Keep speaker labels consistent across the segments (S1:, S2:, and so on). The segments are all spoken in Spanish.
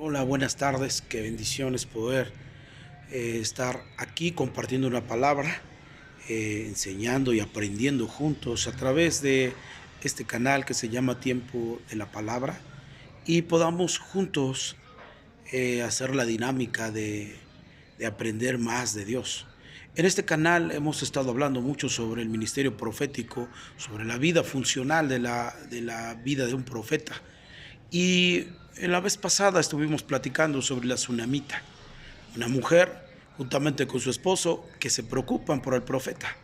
S1: Hola, buenas tardes. Qué bendiciones poder estar aquí compartiendo una palabra, enseñando y aprendiendo juntos a través de este canal que se llama Tiempo de la Palabra y podamos juntos hacer la dinámica de aprender más de Dios. En este canal hemos estado hablando mucho sobre el ministerio profético, sobre la vida funcional de la vida de un profeta. Y en la vez pasada estuvimos platicando sobre la tsunamita, una mujer juntamente con su esposo que se preocupan por el profeta.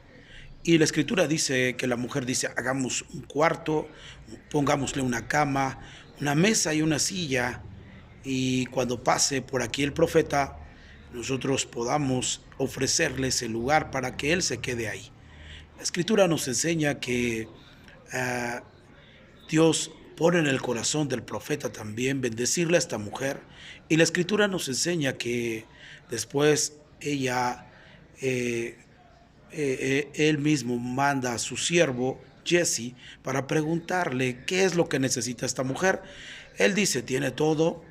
S1: Y la escritura dice que la mujer dice, hagamos un cuarto, pongámosle una cama, una mesa y una silla, y cuando pase por aquí el profeta, nosotros podamos ofrecerle ese lugar para que él se quede ahí. La escritura nos enseña que ah, Dios pone en el corazón del profeta también bendecirle a esta mujer, y la escritura nos enseña que después ella, él mismo manda a su siervo Jesse para preguntarle qué es lo que necesita esta mujer. Él dice, tiene todo,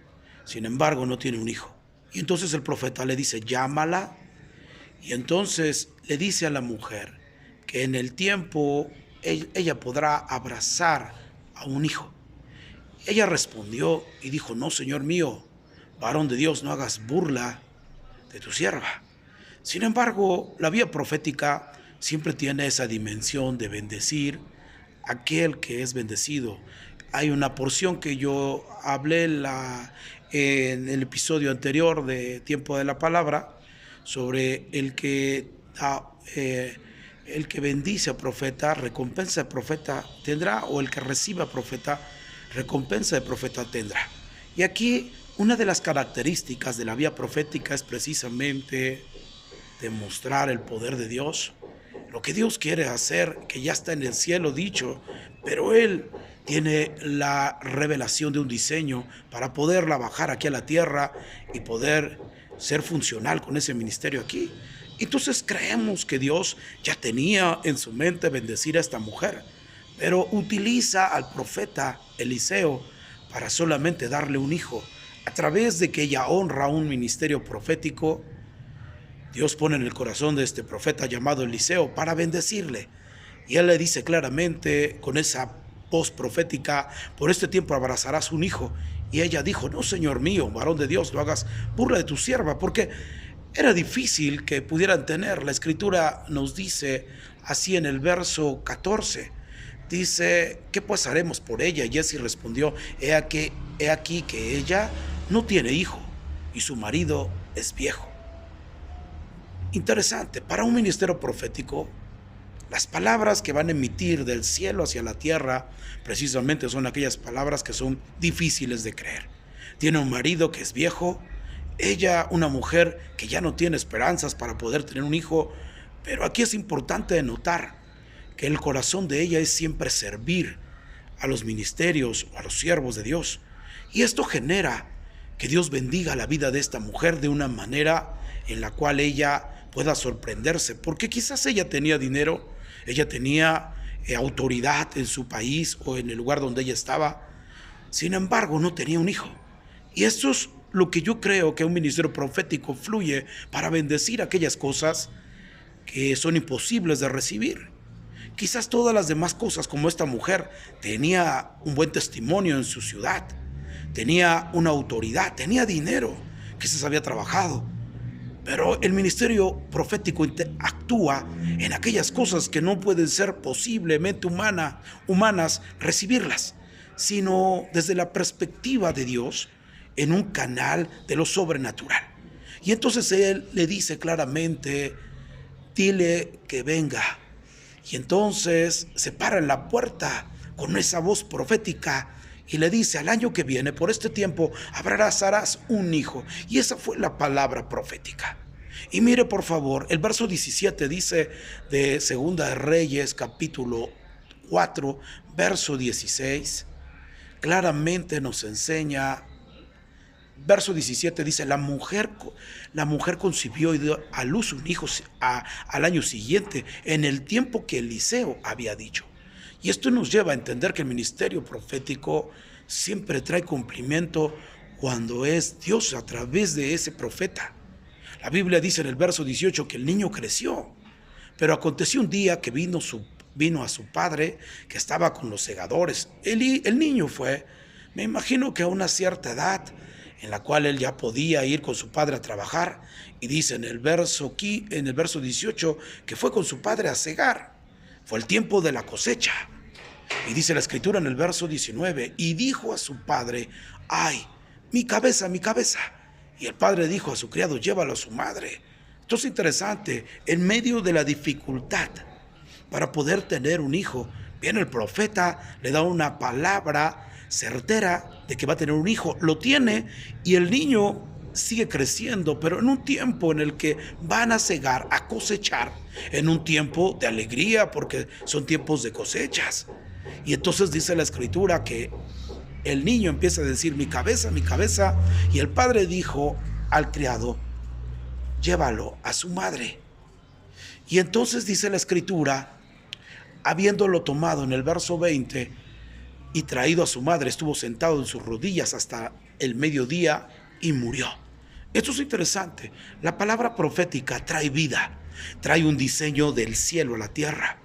S1: sin embargo no tiene un hijo. Y entonces el profeta le dice, llámala, y entonces le dice a la mujer que en el tiempo ella podrá abrazar a un hijo. Ella respondió y dijo, no, Señor mío, varón de Dios, no hagas burla de tu sierva. Sin embargo, la vía profética siempre tiene esa dimensión de bendecir a aquel que es bendecido. Hay una porción que yo hablé en el episodio anterior de Tiempo de la Palabra sobre el que bendice a profeta, recompensa de profeta tendrá, o el que reciba profeta, recompensa de profeta tendrá. Y aquí una de las características de la vía profética es precisamente demostrar el poder de Dios, lo que Dios quiere hacer, que ya está en el cielo dicho, pero Él tiene la revelación de un diseño para poderla bajar aquí a la tierra y poder ser funcional con ese ministerio aquí. Entonces creemos que Dios ya tenía en su mente bendecir a esta mujer, pero utiliza al profeta Eliseo para solamente darle un hijo. A través de que ella honra un ministerio profético, Dios pone en el corazón de este profeta llamado Eliseo para bendecirle. Y él le dice claramente con esa voz profética, por este tiempo abrazarás un hijo. Y ella dijo, no, Señor mío, varón de Dios, no hagas burla de tu sierva, porque era difícil que pudieran tener. La escritura nos dice así en el verso 14. Dice, ¿qué pues haremos por ella? Y Jesse respondió, he aquí que ella no tiene hijo y su marido es viejo. Interesante, para un ministerio profético, las palabras que van a emitir del cielo hacia la tierra precisamente son aquellas palabras que son difíciles de creer. Tiene un marido que es viejo, ella una mujer que ya no tiene esperanzas para poder tener un hijo, pero aquí es importante notar que el corazón de ella es siempre servir a los ministerios o a los siervos de Dios. Y esto genera que Dios bendiga la vida de esta mujer de una manera en la cual ella pueda sorprenderse, porque quizás ella tenía dinero, ella tenía autoridad en su país o en el lugar donde ella estaba, sin embargo no tenía un hijo. Y esto es lo que yo creo que un ministerio profético fluye para bendecir aquellas cosas que son imposibles de recibir. Quizás todas las demás cosas, como esta mujer, tenía un buen testimonio en su ciudad, tenía una autoridad, tenía dinero, quizás había trabajado, pero el ministerio profético actúa en aquellas cosas que no pueden ser posiblemente humanas recibirlas, sino desde la perspectiva de Dios en un canal de lo sobrenatural. Y entonces él le dice claramente, dile que venga. Y entonces se para en la puerta con esa voz profética y le dice, al año que viene, por este tiempo, abrazarás un hijo. Y esa fue la palabra profética. Y mire por favor, el verso 17 dice de Segunda de Reyes, capítulo 4, verso 16, claramente nos enseña. Verso 17 dice, la mujer concibió y dio a luz un hijo al año siguiente, en el tiempo que Eliseo había dicho. Y esto nos lleva a entender que el ministerio profético siempre trae cumplimiento cuando es Dios a través de ese profeta. La Biblia dice en el verso 18 que el niño creció, pero aconteció un día que vino a su padre, que estaba con los segadores. El niño fue, me imagino que a una cierta edad, en la cual él ya podía ir con su padre a trabajar, y dice en el verso 18 que fue con su padre a segar. Fue el tiempo de la cosecha. Y dice la escritura en el verso 19, y dijo a su padre: ay, mi cabeza, mi cabeza. Y el padre dijo a su criado: llévalo a su madre. Esto es interesante. En medio de la dificultad para poder tener un hijo, viene el profeta, le da una palabra certera de que va a tener un hijo. Lo tiene, y el niño sigue creciendo, pero en un tiempo en el que van a segar, a cosechar, en un tiempo de alegría, porque son tiempos de cosechas. Y entonces dice la escritura que el niño empieza a decir: mi cabeza, y el padre dijo al criado: llévalo a su madre. Y entonces dice la escritura, habiéndolo tomado en el verso 20 y traído a su madre, estuvo sentado en sus rodillas hasta el mediodía y murió. Esto es interesante. La palabra profética trae vida, trae un diseño del cielo a la tierra.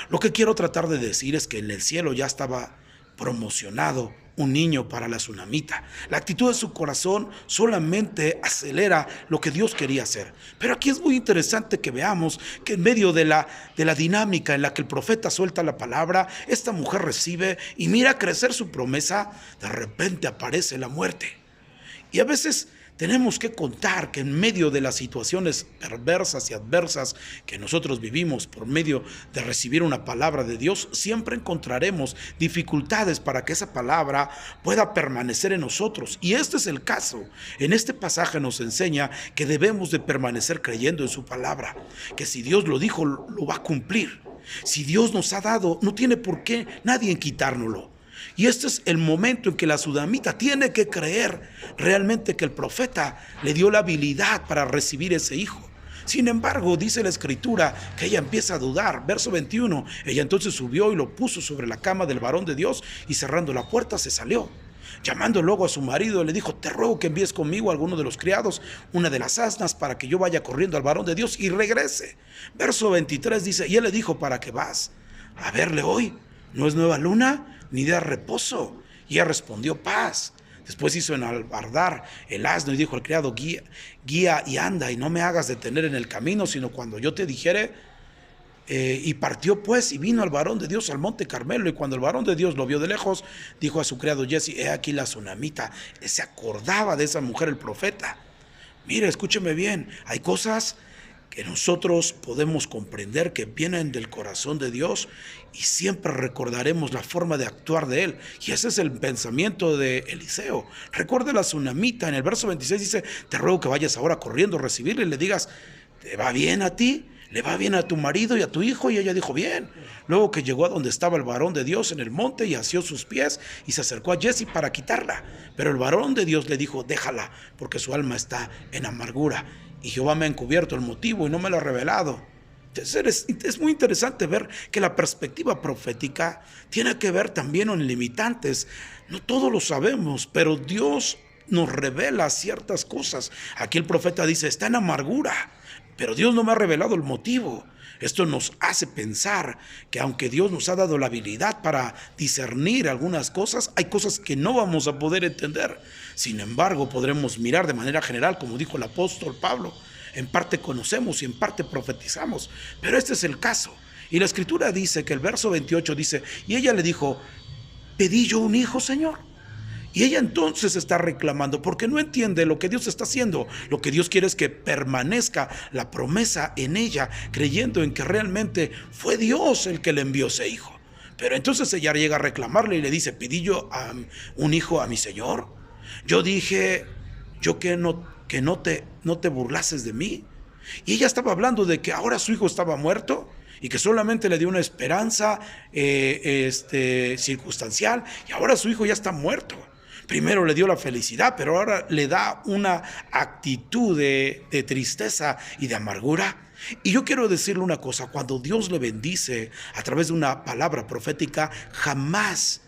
S1: Lo que quiero tratar de decir es que en el cielo ya estaba promocionado un niño para la tsunamita. La actitud de su corazón solamente acelera lo que Dios quería hacer. Pero aquí es muy interesante que veamos que en medio de la dinámica en la que el profeta suelta la palabra, esta mujer recibe y mira crecer su promesa. De repente aparece la muerte. Y a veces tenemos que contar que en medio de las situaciones perversas y adversas que nosotros vivimos por medio de recibir una palabra de Dios, siempre encontraremos dificultades para que esa palabra pueda permanecer en nosotros. Y este es el caso. En este pasaje nos enseña que debemos de permanecer creyendo en su palabra, que si Dios lo dijo, lo va a cumplir. Si Dios nos ha dado, no tiene por qué nadie quitárnoslo. Y este es el momento en que la tsunamita tiene que creer realmente que el profeta le dio la habilidad para recibir ese hijo. Sin embargo, dice la escritura que ella empieza a dudar. Verso 21, ella entonces subió y lo puso sobre la cama del varón de Dios, y cerrando la puerta se salió. Llamando luego a su marido, le dijo: te ruego que envíes conmigo a alguno de los criados, una de las asnas, para que yo vaya corriendo al varón de Dios y regrese. Verso 23 dice, y él le dijo: ¿para qué vas? A verle hoy. ¿No es nueva luna, ni día de reposo? Y ella respondió: paz. Después hizo enalbardar el asno y dijo al criado: guía y anda, y no me hagas detener en el camino, sino cuando yo te dijere. Y partió pues y vino al varón de Dios al monte Carmelo. Y cuando el varón de Dios lo vio de lejos, dijo a su criado Jesse: he aquí la tsunamita. Se acordaba de esa mujer el profeta. Mire, escúcheme bien, hay cosas que nosotros podemos comprender que vienen del corazón de Dios, y siempre recordaremos la forma de actuar de Él. Y ese es el pensamiento de Eliseo. Recuerde la tsunamita. En el verso 26 dice: te ruego que vayas ahora corriendo a recibirle y le digas: ¿te va bien a ti? ¿Le va bien a tu marido y a tu hijo? Y ella dijo: bien. Luego que llegó a donde estaba el varón de Dios en el monte, y asió sus pies y se acercó a Jesse para quitarla. Pero el varón de Dios le dijo: déjala, porque su alma está en amargura, y Jehová me ha encubierto el motivo y no me lo ha revelado. Entonces es muy interesante ver que la perspectiva profética tiene que ver también con limitantes. No todos lo sabemos, pero Dios nos revela ciertas cosas. Aquí el profeta dice: está en amargura, pero Dios no me ha revelado el motivo. Esto nos hace pensar que aunque Dios nos ha dado la habilidad para discernir algunas cosas, hay cosas que no vamos a poder entender. Sin embargo, podremos mirar de manera general, como dijo el apóstol Pablo: en parte conocemos y en parte profetizamos. Pero este es el caso. Y la escritura dice que el verso 28 dice: y ella le dijo: ¿pedí yo un hijo, Señor? Y ella entonces está reclamando porque no entiende lo que Dios está haciendo. Lo que Dios quiere es que permanezca la promesa en ella, creyendo en que realmente fue Dios el que le envió ese hijo. Pero entonces ella llega a reclamarle y le dice: ¿pedí yo un hijo a mi Señor? Yo dije que no te burlases de mí. Y ella estaba hablando de que ahora su hijo estaba muerto y que solamente le dio una esperanza circunstancial, y ahora su hijo ya está muerto. Primero le dio la felicidad, pero ahora le da una actitud de tristeza y de amargura. Y yo quiero decirle una cosa: cuando Dios le bendice a través de una palabra profética, jamás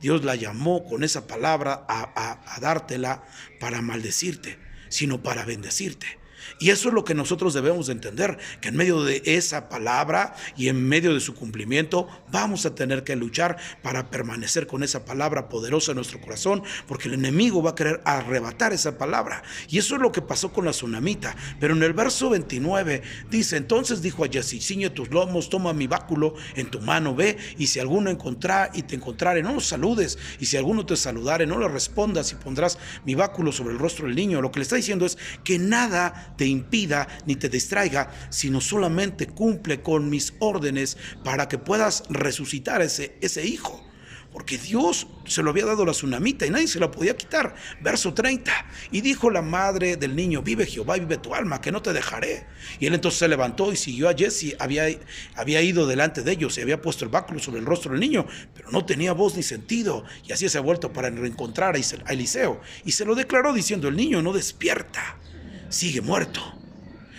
S1: Dios la llamó con esa palabra a dártela para maldecirte, sino para bendecirte. Y eso es lo que nosotros debemos de entender, que en medio de esa palabra y en medio de su cumplimiento vamos a tener que luchar para permanecer con esa palabra poderosa en nuestro corazón, porque el enemigo va a querer arrebatar esa palabra. Y eso es lo que pasó con la tsunamita. Pero en el verso 29 dice: entonces dijo a Jesse: ciñe tus lomos, toma mi báculo en tu mano, ve, y si alguno te encontrare, no lo saludes, y si alguno te saludare, no le respondas, y pondrás mi báculo sobre el rostro del niño. Lo que le está diciendo es que nada te impida ni te distraiga, sino solamente cumple con mis órdenes para que puedas resucitar ese hijo. Porque Dios se lo había dado a la tsunamita y nadie se la podía quitar. Verso 30. Y dijo la madre del niño: vive Jehová y vive tu alma, que no te dejaré. Y él entonces se levantó y siguió a Jesse. Había ido delante de ellos y había puesto el báculo sobre el rostro del niño, pero no tenía voz ni sentido. Y así se ha vuelto para reencontrar a Eliseo. Y se lo declaró diciendo: el niño no despierta, sigue muerto.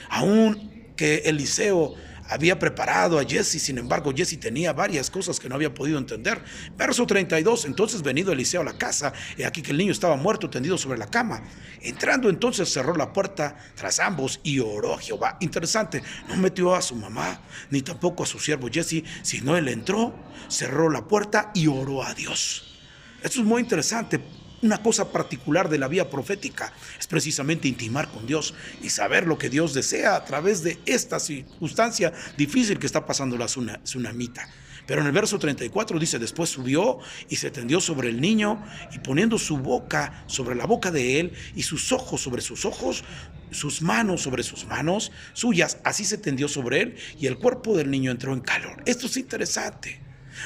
S1: Aún que Eliseo había preparado a Jesse, sin embargo Jesse tenía varias cosas que no había podido entender. Verso 32. Entonces, venido Eliseo a la casa, he aquí que el niño estaba muerto, tendido sobre la cama. Entrando entonces, cerró la puerta tras ambos y oró a Jehová. Interesante, no metió a su mamá ni tampoco a su siervo Jesse, sino él entró, cerró la puerta y oró a Dios. Esto es muy interesante. Una cosa particular de la vía profética es precisamente intimar con Dios y saber lo que Dios desea a través de esta circunstancia difícil que está pasando la tsunamita. Pero en el verso 34 dice: después subió y se tendió sobre el niño, y poniendo su boca sobre la boca de él y sus ojos sobre sus ojos, sus manos sobre sus manos suyas, así se tendió sobre él, y el cuerpo del niño entró en calor. Esto es interesante.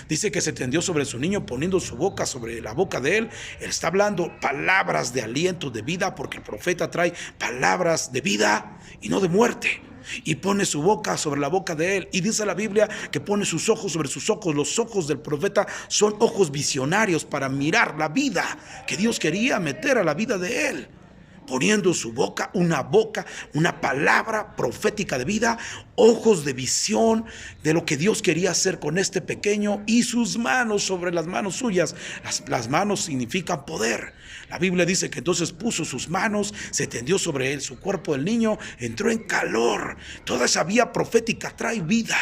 S1: Dice que se tendió sobre su niño, poniendo su boca sobre la boca de él. Él está hablando palabras de aliento, de vida, porque el profeta trae palabras de vida y no de muerte. Y pone su boca sobre la boca de él. Y dice la Biblia que pone sus ojos sobre sus ojos. Los ojos del profeta son ojos visionarios para mirar la vida que Dios quería meter a la vida de él. Poniendo su boca, una palabra profética de vida, ojos de visión de lo que Dios quería hacer con este pequeño, y sus manos sobre las manos suyas. Las manos significan poder. La Biblia dice que entonces puso sus manos, se tendió sobre él, su cuerpo del niño entró en calor. Toda esa vía profética trae vida.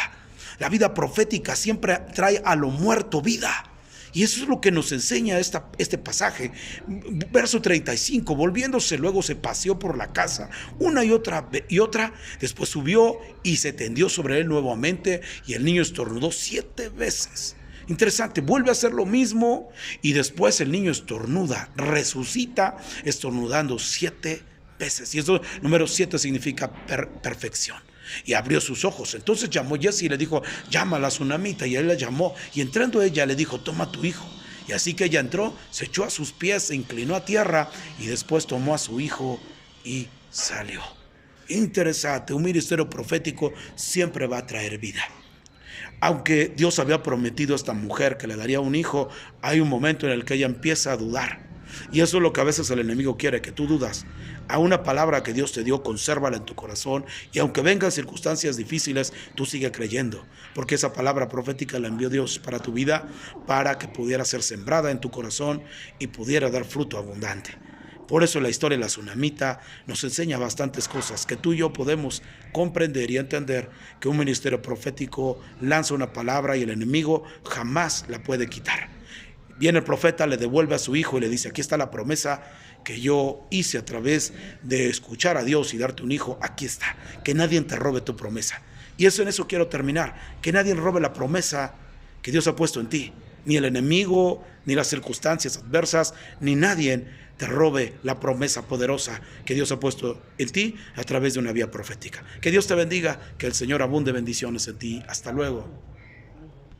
S1: La vida profética siempre trae a lo muerto vida. Y eso es lo que nos enseña este pasaje. Verso 35, volviéndose luego se paseó por la casa una y otra, después subió y se tendió sobre él nuevamente, y el niño estornudó 7 veces. Interesante, vuelve a hacer lo mismo y después el niño estornuda, resucita estornudando 7 veces. Y eso, número 7 significa perfección. Y abrió sus ojos. Entonces llamó Jesse y le dijo: llama a la tsunamita. Y él la llamó, y entrando ella le dijo: toma tu hijo. Y así que ella entró, se echó a sus pies, se inclinó a tierra, y después tomó a su hijo y salió. Interesante, un ministerio profético siempre va a traer vida. Aunque Dios había prometido a esta mujer que le daría un hijo, hay un momento en el que ella empieza a dudar. Y eso es lo que a veces el enemigo quiere, que tú dudas. A una palabra que Dios te dio, consérvala en tu corazón, y aunque vengan circunstancias difíciles, tú sigue creyendo, porque esa palabra profética la envió Dios para tu vida, para que pudiera ser sembrada en tu corazón y pudiera dar fruto abundante. Por eso la historia de la tsunamita nos enseña bastantes cosas que tú y yo podemos comprender y entender, que un ministerio profético lanza una palabra y el enemigo jamás la puede quitar. Viene el profeta, le devuelve a su hijo y le dice: aquí está la promesa que yo hice a través de escuchar a Dios y darte un hijo. Aquí está, que nadie te robe tu promesa. Y en eso quiero terminar, que nadie robe la promesa que Dios ha puesto en ti. Ni el enemigo, ni las circunstancias adversas, ni nadie te robe la promesa poderosa que Dios ha puesto en ti a través de una vía profética. Que Dios te bendiga, que el Señor abunde bendiciones en ti. Hasta luego.